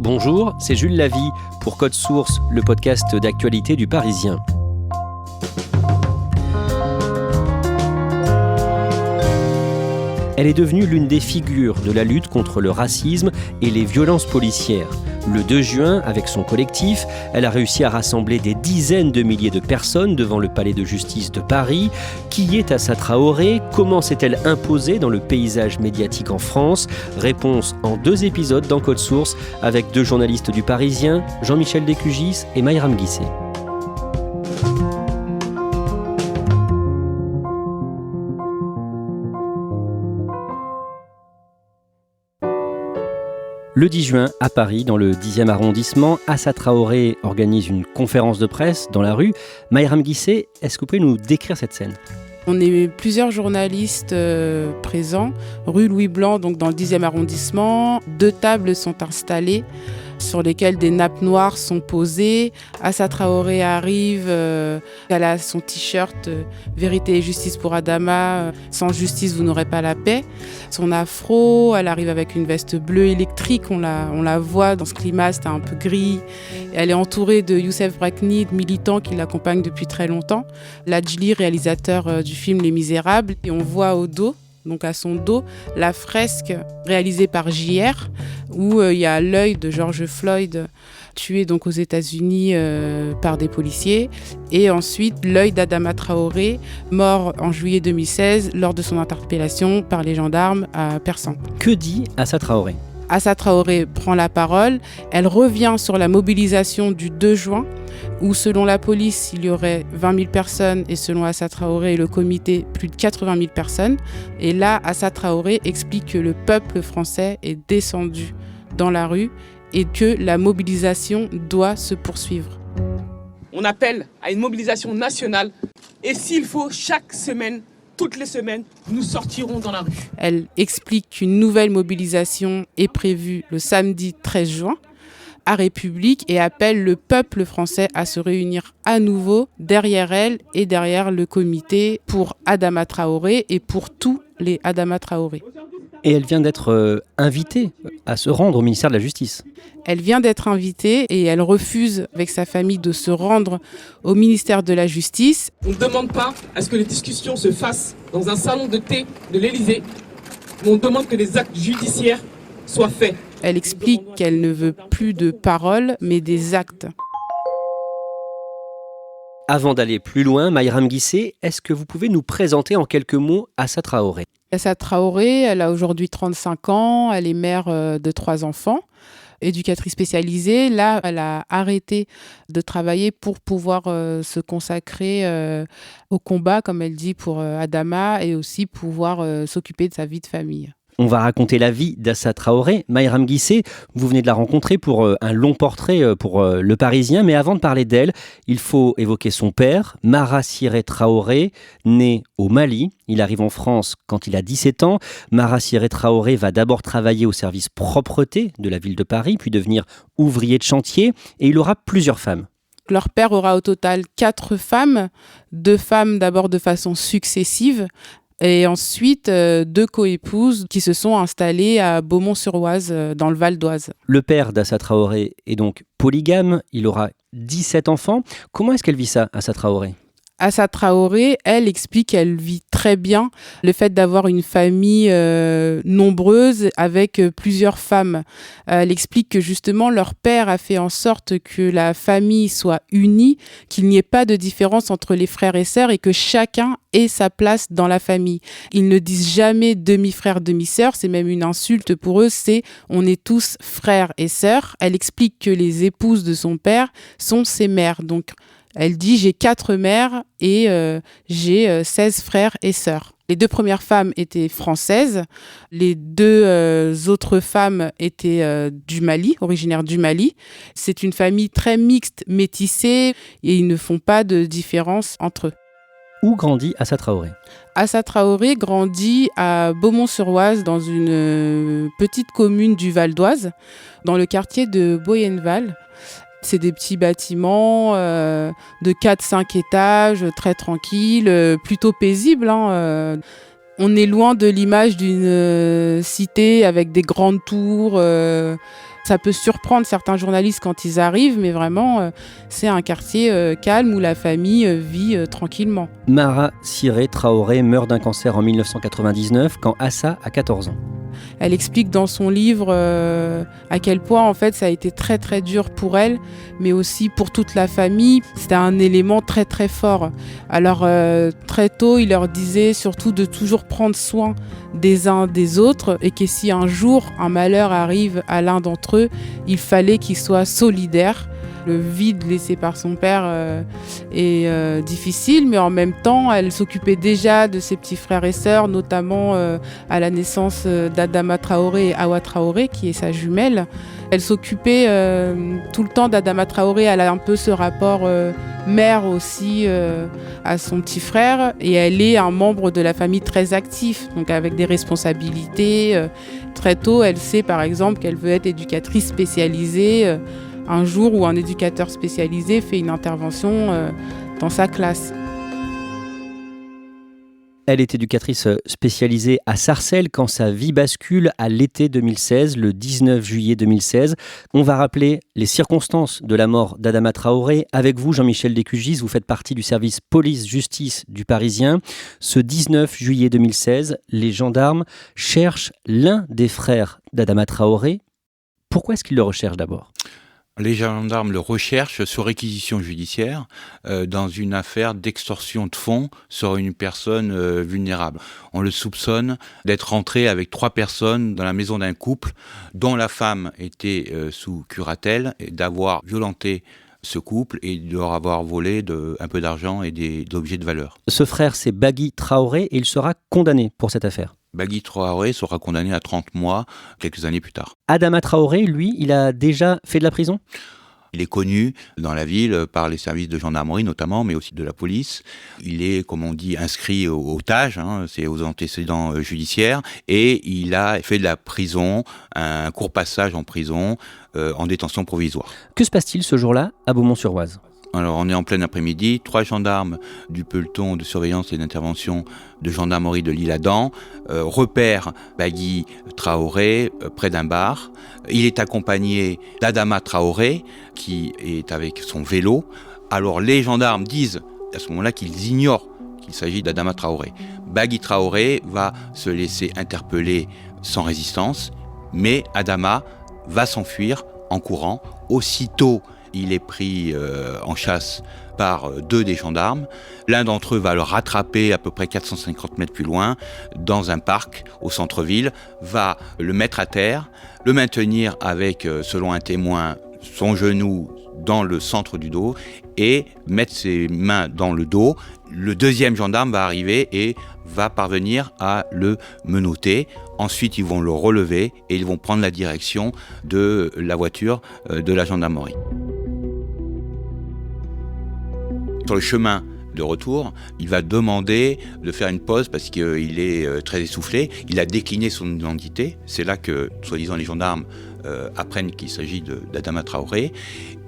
Bonjour, c'est Jules Lavie pour Code Source, le podcast d'actualité du Parisien. Elle est devenue l'une des figures de la lutte contre le racisme et les violences policières. Le 2 juin, avec son collectif, elle a réussi à rassembler des dizaines de milliers de personnes devant le palais de justice de Paris. Qui est Assa Traoré ? Comment s'est-elle imposée dans le paysage médiatique en France ? Réponse en 2 épisodes dans Code Source avec 2 journalistes du Parisien, Jean-Michel Descugis et Mayram Guissé. Le 10 juin, à Paris, dans le 10e arrondissement, Assa Traoré organise une conférence de presse dans la rue. Mayram Guissé, est-ce que vous pouvez nous décrire cette scène ? On est plusieurs journalistes présents, rue Louis Blanc, donc dans le 10e arrondissement. 2 tables sont installées sur lesquelles des nappes noires sont posées. Assa Traoré arrive, elle a son t-shirt « Vérité et justice pour Adama, sans justice vous n'aurez pas la paix ». Son afro, elle arrive avec une veste bleue électrique, on la voit dans ce climat, c'était un peu gris. Elle est entourée de Youssef Brakni, de militants qui l'accompagnent depuis très longtemps. Ladjli, réalisateur du film Les Misérables, et on voit au dos, donc à son dos, la fresque réalisée par JR, où il y a l'œil de George Floyd, tué donc aux États-Unis par des policiers, et ensuite l'œil d'Adama Traoré, mort en juillet 2016 lors de son interpellation par les gendarmes à Persan. Que dit Assa Traoré ? Assa Traoré prend la parole, elle revient sur la mobilisation du 2 juin, où selon la police, il y aurait 20 000 personnes et selon Assa Traoré et le comité, plus de 80 000 personnes. Et là, Assa Traoré explique que le peuple français est descendu dans la rue et que la mobilisation doit se poursuivre. On appelle à une mobilisation nationale et s'il faut, chaque semaine, toutes les semaines, nous sortirons dans la rue. Elle explique qu'une nouvelle mobilisation est prévue le samedi 13 juin à République et appelle le peuple français à se réunir à nouveau derrière elle et derrière le comité pour Adama Traoré et pour tous les Adama Traoré. Et elle vient d'être invitée à se rendre au ministère de la Justice. Elle vient d'être invitée et elle refuse avec sa famille de se rendre au ministère de la Justice. On ne demande pas à ce que les discussions se fassent dans un salon de thé de l'Élysée, mais on demande que les actes judiciaires soient faits. Elle explique qu'elle ne veut plus de paroles, mais des actes. Avant d'aller plus loin, Mayram Guissé, est-ce que vous pouvez nous présenter en quelques mots Assa Traoré ? Assa Traoré, elle a aujourd'hui 35 ans, elle est mère de 3 enfants, éducatrice spécialisée. Là, elle a arrêté de travailler pour pouvoir se consacrer au combat, comme elle dit, pour Adama et aussi pouvoir s'occuper de sa vie de famille. On va raconter la vie d'Assa Traoré. Mayram Guissé, vous venez de la rencontrer pour un long portrait pour Le Parisien. Mais avant de parler d'elle, il faut évoquer son père, Mara Siré Traoré, né au Mali. Il arrive en France quand il a 17 ans. Mara Siré Traoré va d'abord travailler au service propreté de la ville de Paris, puis devenir ouvrier de chantier. Et il aura plusieurs femmes. Leur père aura au total 4 femmes, 2 femmes d'abord de façon successive, et ensuite 2 coépouses qui se sont installées à Beaumont-sur-Oise, dans le Val d'Oise. Le père d'Assa Traoré est donc polygame, il aura 17 enfants. Comment est-ce qu'elle vit ça, Assa Traoré ? Assa Traoré, elle explique qu'elle vit très bien le fait d'avoir une famille nombreuse avec plusieurs femmes. Elle explique que justement leur père a fait en sorte que la famille soit unie, qu'il n'y ait pas de différence entre les frères et sœurs et que chacun ait sa place dans la famille. Ils ne disent jamais demi-frère, demi-sœur, c'est même une insulte pour eux, c'est on est tous frères et sœurs. Elle explique que les épouses de son père sont ses mères, donc elle dit « j'ai 4 mères et j'ai 16 frères et sœurs ». Les 2 premières femmes étaient françaises, les 2 autres femmes étaient du Mali, originaires du Mali. C'est une famille très mixte, métissée, et ils ne font pas de différence entre eux. Où grandit Assa Traoré ? Assa Traoré grandit à Beaumont-sur-Oise, dans une petite commune du Val d'Oise, dans le quartier de Boyenval. C'est des petits bâtiments de 4-5 étages, très tranquilles, plutôt paisibles. On est loin de l'image d'une cité avec des grandes tours. Ça peut surprendre certains journalistes quand ils arrivent, mais vraiment, c'est un quartier calme où la famille vit tranquillement. Mara Siré Traoré meurt d'un cancer en 1999 quand Assa a 14 ans. Elle explique dans son livre à quel point en fait ça a été très très dur pour elle, mais aussi pour toute la famille. C'était un élément très très fort. Alors très tôt, il leur disait surtout de toujours prendre soin des uns des autres et que si un jour un malheur arrive à l'un d'entre eux, il fallait qu'ils soient solidaires. Le vide laissé par son père est difficile, mais en même temps, elle s'occupait déjà de ses petits frères et sœurs, notamment à la naissance d'Adama Traoré et Awa Traoré, qui est sa jumelle. Elle s'occupait tout le temps d'Adama Traoré. Elle a un peu ce rapport mère aussi à son petit frère, et elle est un membre de la famille très actif, donc avec des responsabilités. Très tôt, elle sait par exemple qu'elle veut être éducatrice spécialisée. Un jour où un éducateur spécialisé fait une intervention dans sa classe. Elle est éducatrice spécialisée à Sarcelles quand sa vie bascule à l'été 2016, le 19 juillet 2016. On va rappeler les circonstances de la mort d'Adama Traoré. Avec vous, Jean-Michel Descugis, vous faites partie du service police-justice du Parisien. Ce 19 juillet 2016, les gendarmes cherchent l'un des frères d'Adama Traoré. Pourquoi est-ce qu'ils le recherchent d'abord ? Les gendarmes le recherchent sur réquisition judiciaire dans une affaire d'extorsion de fonds sur une personne vulnérable. On le soupçonne d'être rentré avec 3 personnes dans la maison d'un couple dont la femme était sous curatelle et d'avoir violenté ce couple et de leur avoir volé un peu d'argent et des objets de valeur. Ce frère, c'est Bagui Traoré et il sera condamné pour cette affaire. Bagui Traoré sera condamné à 30 mois quelques années plus tard. Adama Traoré, lui, il a déjà fait de la prison ? Il est connu dans la ville par les services de gendarmerie notamment, mais aussi de la police. Il est, comme on dit, inscrit au TAJ, c'est aux antécédents judiciaires, et il a fait de la prison, un court passage en prison, en détention provisoire. Que se passe-t-il ce jour-là à Beaumont-sur-Oise ? Alors on est en plein après-midi, 3 gendarmes du peloton de surveillance et d'intervention de gendarmerie de l'Isle-Adam repèrent Bagui Traoré près d'un bar. Il est accompagné d'Adama Traoré qui est avec son vélo. Alors les gendarmes disent à ce moment-là qu'ils ignorent qu'il s'agit d'Adama Traoré. Bagui Traoré va se laisser interpeller sans résistance, mais Adama va s'enfuir en courant. Aussitôt, il est pris en chasse par 2 des gendarmes. L'un d'entre eux va le rattraper à peu près 450 mètres plus loin, dans un parc au centre-ville, va le mettre à terre, le maintenir avec, selon un témoin, son genou dans le centre du dos et mettre ses mains dans le dos. Le 2e gendarme va arriver et va parvenir à le menotter. Ensuite, ils vont le relever et ils vont prendre la direction de la voiture de la gendarmerie. Sur le chemin de retour, il va demander de faire une pause parce qu'il est très essoufflé. Il a décliné son identité. C'est là que, soi-disant, les gendarmes apprennent qu'il s'agit d'Adama Traoré.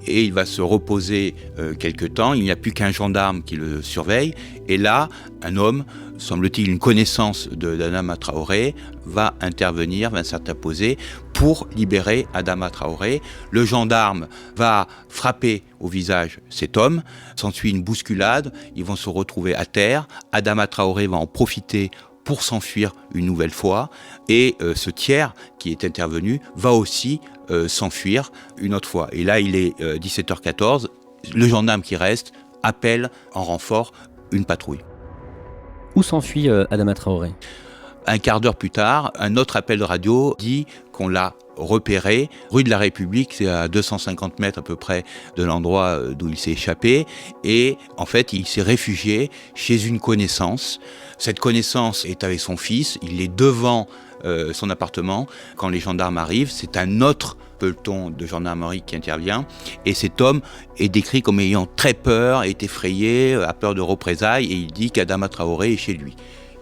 Et il va se reposer quelque temps. Il n'y a plus qu'un gendarme qui le surveille. Et là, un homme, semble-t-il une connaissance d'Adama Traoré, va intervenir, va s'interposer pour libérer Adama Traoré. Le gendarme va frapper au visage cet homme. S'ensuit une bousculade. Ils vont se retrouver à terre. Adama Traoré va en profiter pour s'enfuir une nouvelle fois. Et ce tiers qui est intervenu va aussi s'enfuir une autre fois. Et là, il est 17h14. Le gendarme qui reste appelle en renfort une patrouille. Où s'enfuit Adama Traoré ? Un quart d'heure plus tard, un autre appel de radio dit qu'on l'a repéré, rue de la République, c'est à 250 mètres à peu près de l'endroit d'où il s'est échappé. Et en fait, il s'est réfugié chez une connaissance. Cette connaissance est avec son fils, il est devant son appartement. Quand les gendarmes arrivent, c'est un autre peloton de gendarmerie qui intervient. Et cet homme est décrit comme ayant très peur, est effrayé, a peur de représailles, et il dit qu'Adama Traoré est chez lui.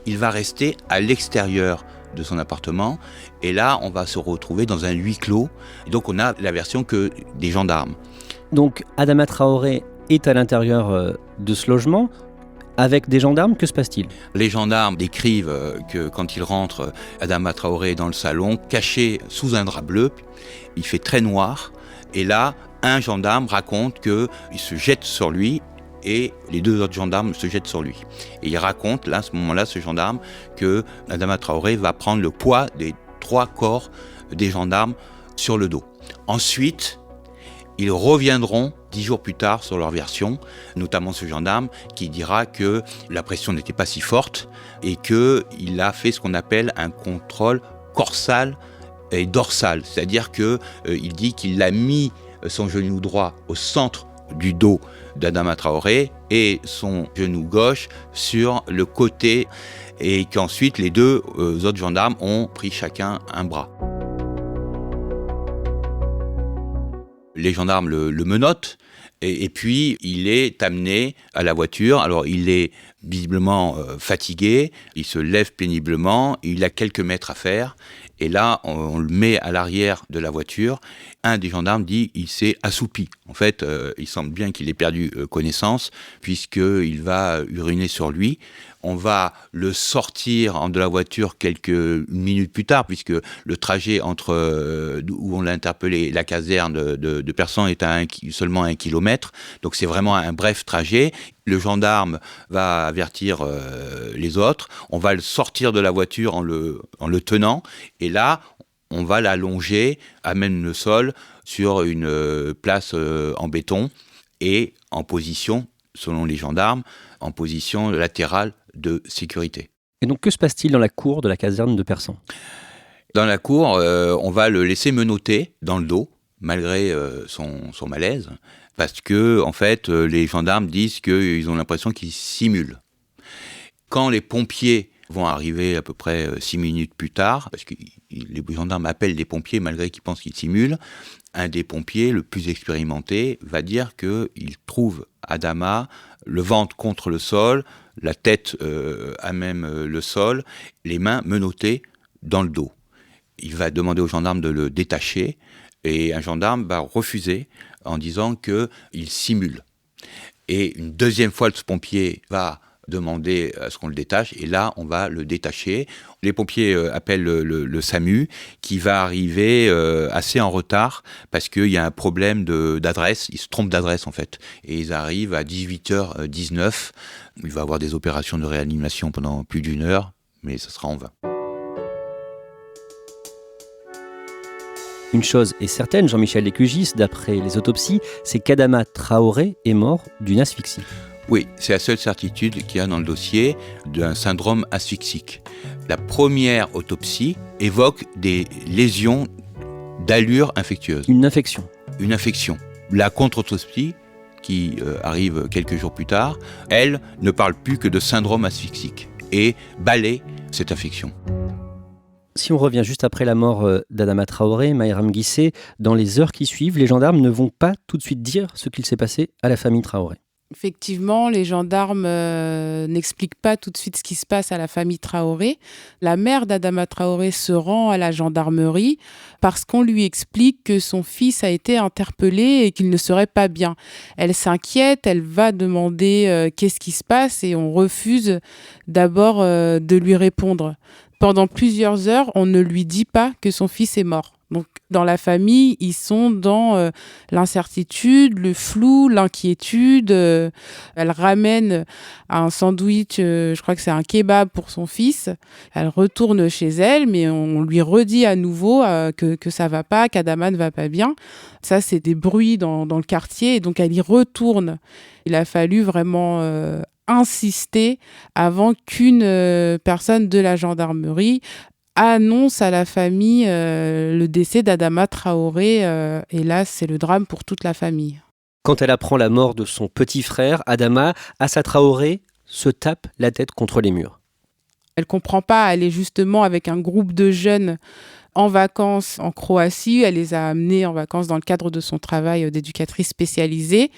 Il va rester à l'extérieur de son appartement, et là, on va se retrouver dans un huis clos. Et donc, on a la version que des gendarmes. Donc, Adama Traoré est à l'intérieur de ce logement. avec des gendarmes, que se passe-t-il ? Les gendarmes décrivent que quand ils rentrent, Adama Traoré est dans le salon, caché sous un drap bleu, il fait très noir, et là, un gendarme raconte qu'il se jette sur lui, et les deux autres gendarmes se jettent sur lui. Et il raconte, là, à ce moment-là, ce gendarme, que Adama Traoré va prendre le poids des 3 corps des gendarmes sur le dos. Ensuite, ils reviendront 10 jours plus tard sur leur version, notamment ce gendarme qui dira que la pression n'était pas si forte et qu'il a fait ce qu'on appelle un contrôle corsal et dorsal. C'est-à-dire qu'il dit qu'il a mis son genou droit au centre du dos d'Adama Traoré et son genou gauche sur le côté, et qu'ensuite les deux autres gendarmes ont pris chacun un bras. Les gendarmes le menottent et puis il est amené à la voiture. Alors il est visiblement fatigué, il se lève péniblement, il a quelques mètres à faire. Et là, on le met à l'arrière de la voiture. Un des gendarmes dit qu'il s'est assoupi. En fait, il semble bien qu'il ait perdu connaissance, puisqu'il va uriner sur lui. On va le sortir de la voiture quelques minutes plus tard, puisque le trajet entre où on l'a interpellé et la caserne de Persan est à seulement 1 kilomètre. Donc c'est vraiment un bref trajet. Le gendarme va avertir les autres. On va le sortir de la voiture en le tenant. Et là, on va l'allonger à même le sol sur une place en béton et en position, selon les gendarmes, en position latérale de sécurité. Et donc, que se passe-t-il dans la cour de la caserne de Persan ? Dans la cour, on va le laisser menotter dans le dos, malgré son malaise, parce que, en fait, les gendarmes disent qu'ils ont l'impression qu'il simule. Quand les pompiers vont arriver à peu près 6 minutes plus tard, parce que les gendarmes appellent des pompiers malgré qu'ils pensent qu'ils simulent, un des pompiers, le plus expérimenté, va dire qu'il trouve Adama le ventre contre le sol, la tête à même le sol, les mains menottées dans le dos. Il va demander aux gendarmes de le détacher et un gendarme va refuser en disant qu'il simule. Et une deuxième fois, ce pompier va demander à ce qu'on le détache, et là, on va le détacher. Les pompiers appellent le SAMU, qui va arriver assez en retard, parce qu'il y a un problème d'adresse, ils se trompent d'adresse en fait, et ils arrivent à 18h19, il va y avoir des opérations de réanimation pendant plus d'1 heure, mais ce sera en vain. Une chose est certaine, Jean-Michel Descugis, d'après les autopsies, c'est qu'Adama Traoré est mort d'une asphyxie. Oui, c'est la seule certitude qu'il y a dans le dossier d'un syndrome asphyxique. La première autopsie évoque des lésions d'allure infectieuse. Une infection. Une infection. La contre-autopsie, qui arrive quelques jours plus tard, elle ne parle plus que de syndrome asphyxique et balaie cette infection. Si on revient juste après la mort d'Adama Traoré, Mayram Guissé, dans les heures qui suivent, les gendarmes ne vont pas tout de suite dire ce qu'il s'est passé à la famille Traoré. Effectivement, les gendarmes n'expliquent pas tout de suite ce qui se passe à la famille Traoré. La mère d'Adama Traoré se rend à la gendarmerie parce qu'on lui explique que son fils a été interpellé et qu'il ne serait pas bien. Elle s'inquiète, elle va demander qu'est-ce qui se passe et on refuse d'abord de lui répondre. Pendant plusieurs heures, on ne lui dit pas que son fils est mort. Donc, dans la famille, ils sont dans l'incertitude, le flou, l'inquiétude. Elle ramène un sandwich, je crois que c'est un kebab pour son fils. Elle retourne chez elle, mais on lui redit à nouveau que ça va pas, qu'Adama ne va pas bien. Ça, c'est des bruits dans le quartier, et donc elle y retourne. Il a fallu vraiment insister avant qu'une personne de la gendarmerie annonce à la famille le décès d'Adama Traoré. Et là, c'est le drame pour toute la famille. Quand elle apprend la mort de son petit frère, Adama, Assa Traoré se tape la tête contre les murs. Elle ne comprend pas, elle est justement avec un groupe de jeunes en vacances en Croatie. Elle les a amenés en vacances dans le cadre de son travail d'éducatrice spécialisée.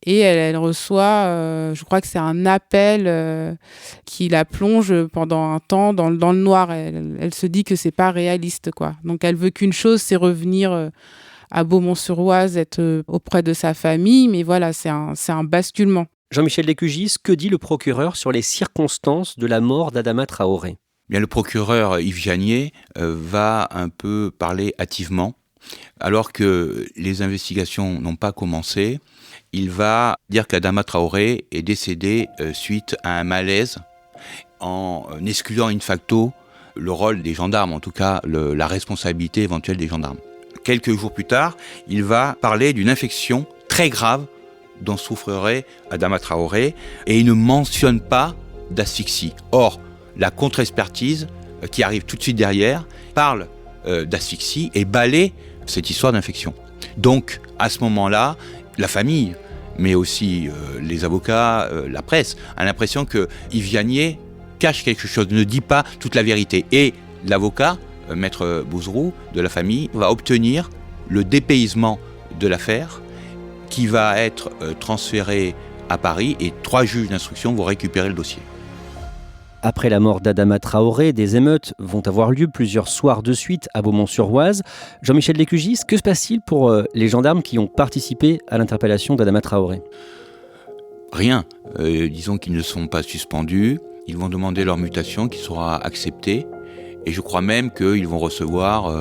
Et elle reçoit, je crois que c'est un appel qui la plonge pendant un temps dans le noir. Elle se dit que c'est pas réaliste, quoi. Donc elle veut qu'une chose, c'est revenir à Beaumont-sur-Oise, être auprès de sa famille. Mais voilà, c'est un basculement. Jean-Michel Lécugis, que dit le procureur sur les circonstances de la mort d'Adama Traoré ? Bien, le procureur Yves Janier va un peu parler hâtivement. Alors que les investigations n'ont pas commencé, il va dire qu'Adama Traoré est décédé suite à un malaise, en excluant in facto le rôle des gendarmes, en tout cas la responsabilité éventuelle des gendarmes. Quelques jours plus tard, il va parler d'une infection très grave dont souffrerait Adama Traoré, et il ne mentionne pas d'asphyxie. Or, la contre-expertise, qui arrive tout de suite derrière, parle d'asphyxie et balaie cette histoire d'infection. Donc, à ce moment-là, la famille, mais aussi les avocats, la presse, a l'impression que Yves Janier cache quelque chose, ne dit pas toute la vérité. Et l'avocat, maître Bouzrou, de la famille, va obtenir le dépaysement de l'affaire qui va être transféré à Paris, et 3 juges d'instruction vont récupérer le dossier. Après la mort d'Adama Traoré, des émeutes vont avoir lieu plusieurs soirs de suite à Beaumont-sur-Oise. Jean-Michel Lécugis, que se passe-t-il pour les gendarmes qui ont participé à l'interpellation d'Adama Traoré ? Rien. Disons qu'ils ne sont pas suspendus. Ils vont demander leur mutation qui sera acceptée. Et je crois même qu'ils vont recevoir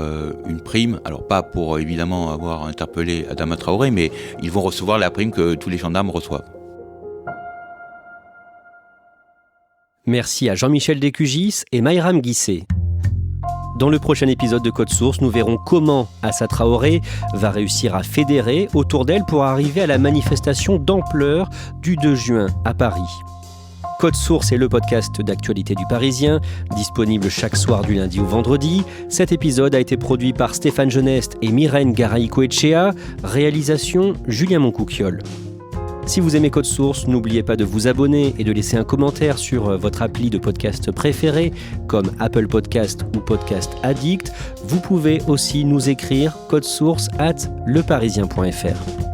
une prime. Alors pas pour évidemment avoir interpellé Adama Traoré, mais ils vont recevoir la prime que tous les gendarmes reçoivent. Merci à Jean-Michel Lécugis et Mayram Guissé. Dans le prochain épisode de Code Source, nous verrons comment Assa Traoré va réussir à fédérer autour d'elle pour arriver à la manifestation d'ampleur du 2 juin à Paris. Code Source est le podcast d'actualité du Parisien, disponible chaque soir du lundi au vendredi. Cet épisode a été produit par Stéphane Geneste et Myrène Garay-Coetchea, réalisation Julien Moncouquiol. Si vous aimez Code Source, n'oubliez pas de vous abonner et de laisser un commentaire sur votre appli de podcast préféré, comme Apple Podcast ou Podcast Addict. Vous pouvez aussi nous écrire codesource@leparisien.fr.